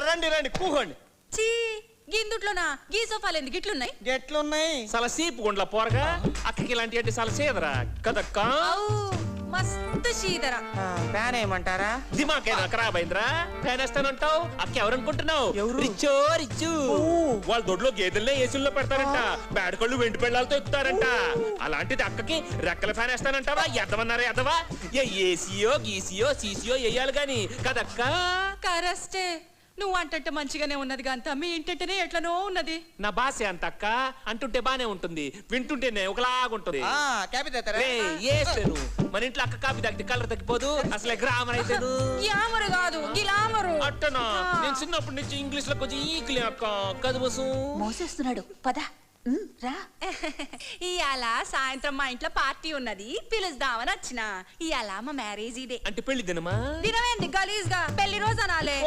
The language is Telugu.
రండి రండి కూకోండి. చీ గిందుట్లోనా గీ సోఫాలు ఎందుకు ఇట్లున్నాయి? ఎట్లున్నాయి? చాలా సీపు గుండ్ల పోరగా అక్కకి ఇలాంటి అంటే చాలా సేదరా కదక్కా. మస్తు శీదర. ఫ్యాన్ ఏమంటారా? దిమాకైనా ఖరాబ్ అయిందిరా. ఫ్యాన్ వేస్తానంటావు అక్క ఎవరనుకుంటున్నావు? రిచ్చో రిచ్చు. వాళ్ళ దొడ్లో గేదెల్నే ఏసుల్లో పెడతారంట, బేడకళ్ళు వెండి పెళ్ళాలతో ఎక్కుతారంట. అలాంటిది అక్కకి రెక్కల ఫ్యాన్ వేస్తానంటావా? ఎద్దమన్నారా ఎద్దవా? ఏసీయో గీసీయో సీసీయో వేయాలి గాని కదక్కా. కరెస్టే నువ్వు అంటంటే మంచిగానే ఉన్నది గంత, మీ ఇంటంటేనే ఎట్లనో ఉన్నది. నా భాష అంత అక్క అంటుంటే బానే ఉంటుంది, వింటుంటేనే ఒకలాగుంటుంది. మన ఇంట్లో అక్క కాపీ తగ్గితే కలర్ తగ్గిపోదు. అసలే గ్రామర్ అయితే గ్లామర్ కాదు గిలామరు. అట్టనా? నేను చిన్నప్పటి నుంచి ఇంగ్లీష్ లో కొంచెం ఈక్లే అక్క. కదుమసు మోసేస్తున్నాడు పద రా. ఇయాల సాయంత్రం మా ఇంట్లో పార్టీ ఉన్నది, పిలుస్తామని వచ్చిన. ఇయాల మా మ్యారేజ్ ఇదే. అంటే పెళ్లి దినమా? దినమేంది గలీజ్ గా, పెళ్లి రోజు అనాలే.